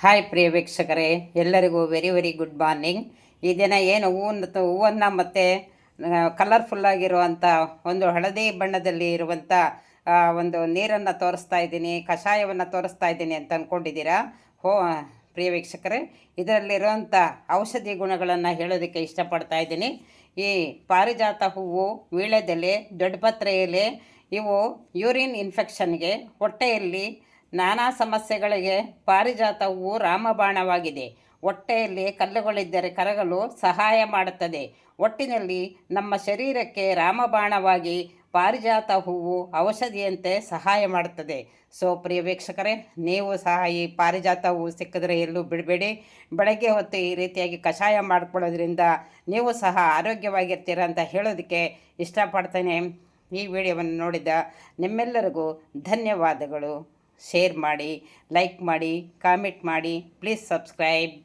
Hi ಪ್ರಿಯ ವೀಕ್ಷಕರೇ, ಎಲ್ಲರಿಗೂ very very good morning. ಈ ದಿನ ಏನು ಹೂವನ್ನು ಮತ್ತು ಕಲರ್ಫುಲ್ಲಾಗಿರುವಂಥ ಒಂದು ಹಳದಿ ಬಣ್ಣದಲ್ಲಿ ಇರುವಂಥ ಒಂದು ನೀರನ್ನು ತೋರಿಸ್ತಾ ಇದ್ದೀನಿ, ಕಷಾಯವನ್ನು ತೋರಿಸ್ತಾ ಇದ್ದೀನಿ ಅಂತ ಅಂದ್ಕೊಂಡಿದ್ದೀರಾ? ಪ್ರಿಯ ವೀಕ್ಷಕರೇ, ಇದರಲ್ಲಿರುವಂಥ ಔಷಧಿ ಗುಣಗಳನ್ನು ಹೇಳೋದಕ್ಕೆ ಇಷ್ಟಪಡ್ತಾ ಇದ್ದೀನಿ. ಈ ಪಾರಿಜಾತ ಹೂವು, ವೀಳ್ಯದೆಲೆ, ದೊಡ್ಡಪತ್ರೆ ಎಲೆ ಇವು ಯೂರಿನ್ ಇನ್ಫೆಕ್ಷನ್ಗೆ, ಹೊಟ್ಟೆಯಲ್ಲಿ ನಾನಾ ಸಮಸ್ಯೆಗಳಿಗೆ ಪಾರಿಜಾತ ಹೂವು ರಾಮಬಾಣವಾಗಿದೆ. ಹೊಟ್ಟೆಯಲ್ಲಿ ಕಲ್ಲುಗಳಿದ್ದರೆ ಕರಗಲು ಸಹಾಯ ಮಾಡುತ್ತದೆ. ಒಟ್ಟಿನಲ್ಲಿ ನಮ್ಮ ಶರೀರಕ್ಕೆ ರಾಮಬಾಣವಾಗಿ ಪಾರಿಜಾತ ಹೂವು ಔಷಧಿಯಂತೆ ಸಹಾಯ ಮಾಡುತ್ತದೆ. ಸೊ ಪ್ರಿಯ ವೀಕ್ಷಕರೇ, ನೀವು ಸಹ ಈ ಪಾರಿಜಾತ ಹೂವು ಸಿಕ್ಕಿದ್ರೆ ಎಲ್ಲೂ ಬಿಡಬೇಡಿ. ಬೆಳಗ್ಗೆ ಹೊತ್ತು ಈ ರೀತಿಯಾಗಿ ಕಷಾಯ ಮಾಡ್ಕೊಳ್ಳೋದ್ರಿಂದ ನೀವು ಸಹ ಆರೋಗ್ಯವಾಗಿರ್ತೀರ ಅಂತ ಹೇಳೋದಕ್ಕೆ ಇಷ್ಟಪಡ್ತೇನೆ. ಈ ವಿಡಿಯೋವನ್ನು ನೋಡಿದ ನಿಮ್ಮೆಲ್ಲರಿಗೂ ಧನ್ಯವಾದಗಳು. ಶೇರ್ ಮಾಡಿ, ಲೈಕ್ ಮಾಡಿ, ಕಾಮೆಂಟ್ ಮಾಡಿ, ಪ್ಲೀಸ್ ಸಬ್ಸ್ಕ್ರೈಬ್.